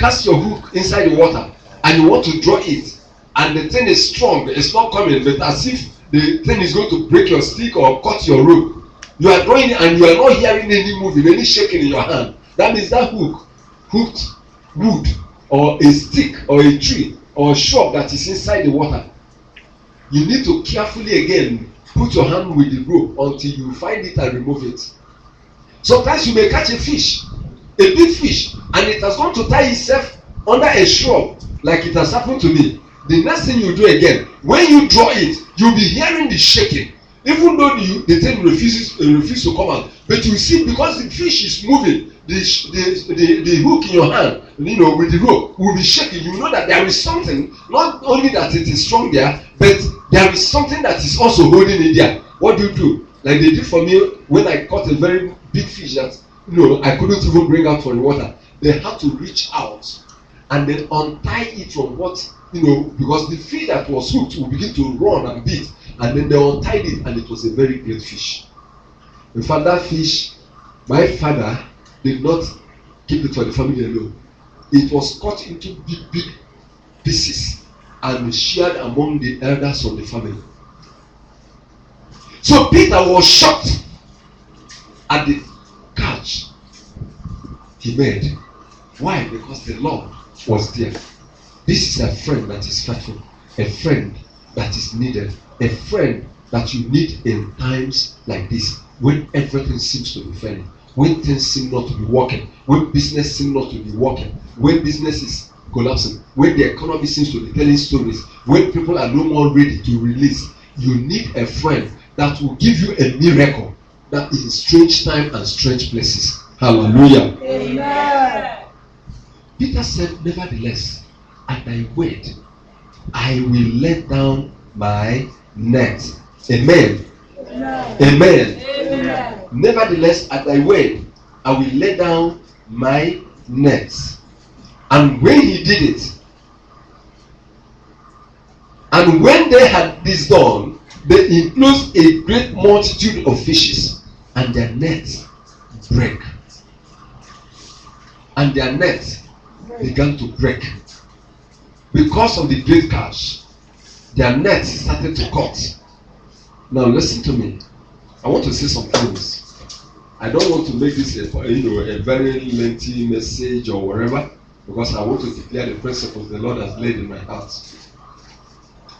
cast your hook inside the water and you want to draw it, and the thing is strong, it's not coming, but as if the thing is going to break your stick or cut your rope, you are drawing it and you are not hearing any moving, any shaking in your hand. That means that hooked wood or a stick or a tree or a shrub that is inside the water. You need to carefully again put your hand with the rope until you find it and remove it. Sometimes you may catch a fish, a big fish, and it has gone to tie itself under a shrub, like it has happened to me. The next thing you do again, when you draw it, you'll be hearing the shaking, even though the thing refuses to come out. But you see, because the fish is moving, the hook in your hand, with the rope will be shaking. You know that there is something, not only that it is strong there, but there is something that is also holding it there. What do? Like they did for me when I caught a very big fish that I couldn't even bring out from the water. They had to reach out and then untie it from what, because the fish that was hooked will begin to run and beat, and then they untied it, and it was a very great fish. In fact, that fish, my father did not keep it for the family alone. It was cut into big pieces and shared among the elders of the family. So Peter was shocked at the catch he made. Why? Because the Lord was there. This is a friend that is faithful, a friend that is needed, a friend that you need in times like this, when everything seems to be failing, when things seem not to be working, when business seems not to be working, when business is collapsing, when the economy seems to be telling stories, when people are no more ready to release. You need a friend that will give you a miracle that is in strange time and strange places. Hallelujah. Amen. Peter said, nevertheless, at thy word, I will let down my net. Amen. Amen. Amen. Amen. Nevertheless, at thy word, I will let down my net. And when he did it, and when they had this done, they enclosed a great multitude of fishes, and their nets break. And their net began to break. Because of the great catch, their nets started to cut. Now listen to me. I want to say some things. I don't want to make this a very lengthy message or whatever, because I want to declare the principles the Lord has laid in my heart.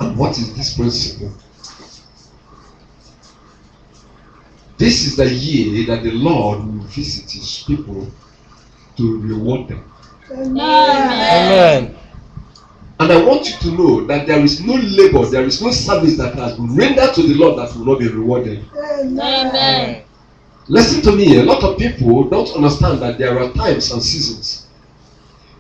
And what is this principle? This is the year that the Lord will visit his people to reward them. Amen. And I want you to know that there is no labor, there is no service that has been rendered to the Lord that will not be rewarded. Amen. Listen to me, a lot of people don't understand that there are times and seasons.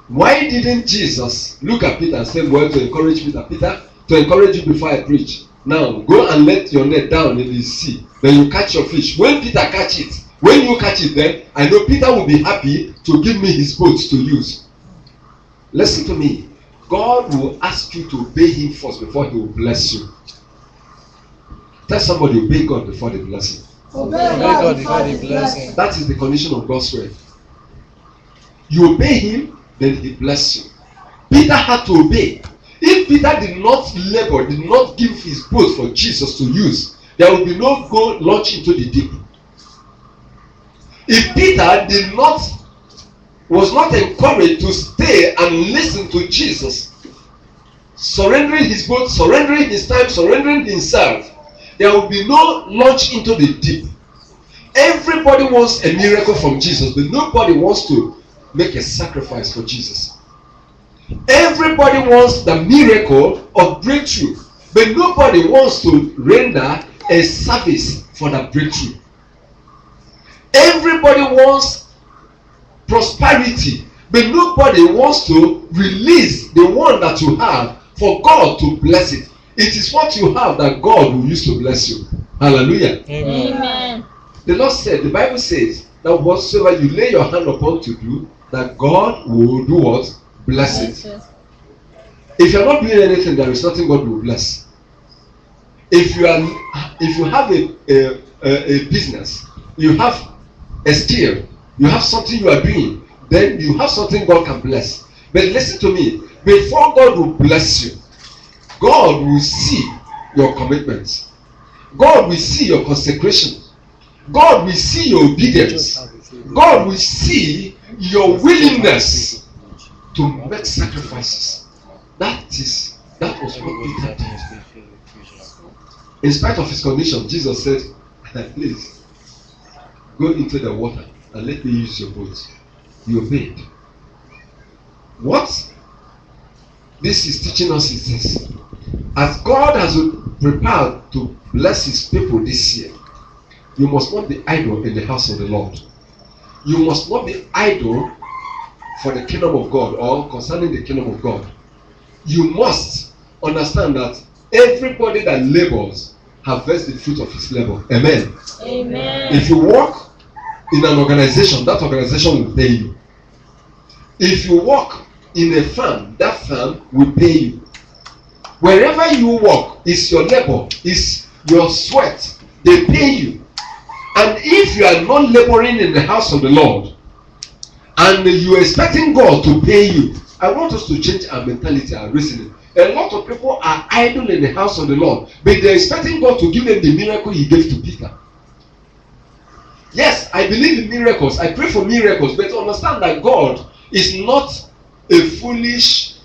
Why didn't Jesus look at Peter and say, well, to encourage Peter, to encourage you before I preach. Now, go and let your net down in the sea. Then you catch your fish. When Peter catch it, when you catch it, then I know Peter will be happy to give me his boat to use. Listen to me. God will ask you to obey him first before he will bless you. Tell somebody, obey God before the blessing. Obey God before the blessing. That is the condition of God's word. You obey him, then he bless you. Peter had to obey. If Peter did not labor, did not give his boat for Jesus to use, there will be no go launch into the deep. If Peter was not encouraged to stay and listen to Jesus, surrendering his boat, surrendering his time, surrendering himself, there will be no launch into the deep. Everybody wants a miracle from Jesus, but nobody wants to make a sacrifice for Jesus. Everybody wants the miracle of breakthrough, but nobody wants to render a service for the breakthrough. Everybody wants prosperity, but nobody wants to release the one that you have for God to bless it. It is what you have that God will use to bless you. Hallelujah. Amen. The Lord said, the Bible says that whatsoever you lay your hand upon to do, that God will do what? Bless it. If you are not doing anything, there is nothing God will bless. If you have a business, you have a skill, you have something you are doing, then you have something God can bless. But listen to me. Before God will bless you, God will see your commitments. God will see your consecration. God will see your obedience. God will see your willingness to make sacrifices. That was what Peter did. In spite of his condition, Jesus said, please, go into the water and let me use your boat. He obeyed. What this is teaching us is this. As God has prepared to bless his people this year, you must not be idle in the house of the Lord. You must not be idle for the kingdom of God or concerning the kingdom of God. You must understand that everybody that labors harvests the fruit of his labor. Amen. Amen. If you work in an organization, that organization will pay you. If you work in a farm, that farm will pay you. Wherever you work is your labor, is your sweat. They pay you. And if you are not laboring in the house of the Lord and you are expecting God to pay you, I want us to change our mentality, our reasoning. A lot of people are idle in the house of the Lord, but they're expecting God to give them the miracle he gave to Peter. Yes, I believe in miracles. I pray for miracles, but understand that God is not a foolish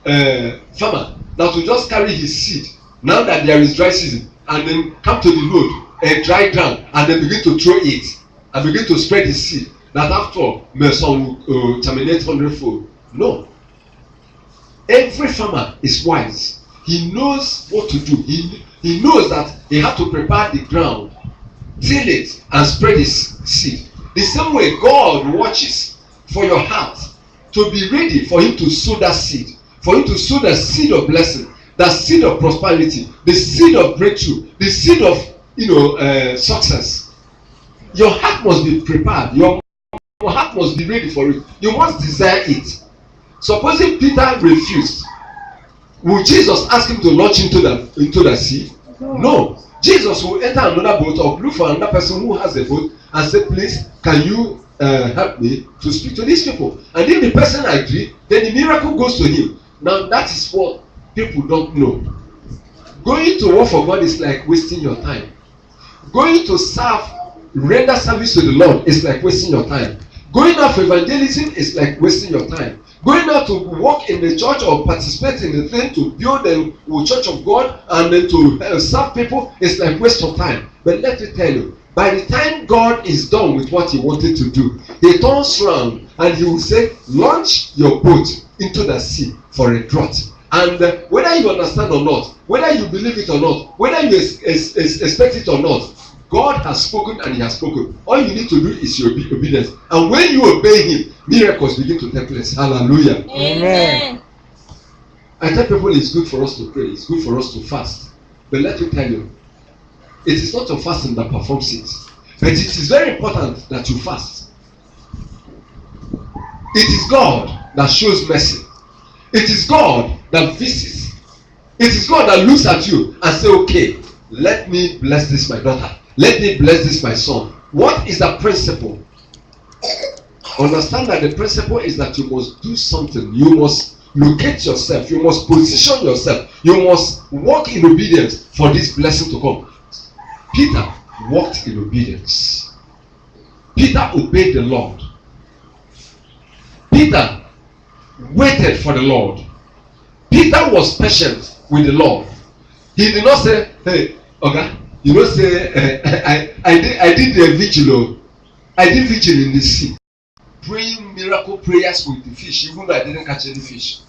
farmer that will just carry his seed now that there is dry season and then come to the road, a dry ground, and then begin to throw it and begin to spread his seed. That after all, some will terminate 100-fold. No. Every farmer is wise. He knows what to do. He knows that he has to prepare the ground, till it, and spread his seed. The same way God watches for your heart to be ready for him to sow that seed, for him to sow the seed of blessing, the seed of prosperity, the seed of breakthrough, the seed of success. Your heart must be prepared. Your heart must be ready for it. You must desire it. Supposing Peter refused, would Jesus ask him to launch into the sea? No. Jesus will enter another boat or look for another person who has a boat and say, please, can you help me to speak to these people? And if the person agrees, then the miracle goes to him. Now that is what people don't know. Going to work for God is like wasting your time. Going to render service to the Lord is like wasting your time. Going out for evangelism is like wasting your time. Going out to work in the church or participate in the thing to build the church of God and then to serve people is like waste of time. But let me tell you, by the time God is done with what he wanted to do, he turns around and he will say, launch your boat into the sea for a drought. And whether you understand or not, whether you believe it or not, whether you expect it or not, God has spoken and he has spoken. All you need to do is your obedience. And when you obey him, miracles begin to take place. Hallelujah. Amen. I tell people it's good for us to pray. It's good for us to fast. But let me tell you, it is not your fasting that performs it. But it is very important that you fast. It is God that shows mercy. It is God that visits. It is God that looks at you and says, okay, let me bless this my daughter. Let me bless this my son. What is the principle? Understand that the principle is that you must do something. You must locate yourself. You must position yourself. You must walk in obedience for this blessing to come. Peter walked in obedience. Peter obeyed the Lord. Peter waited for the Lord. Peter was patient with the Lord. He did not say, hey, okay, you know, say, I did the vigil. I did vigil in the sea. Praying miracle prayers with the fish, even though I didn't catch any fish.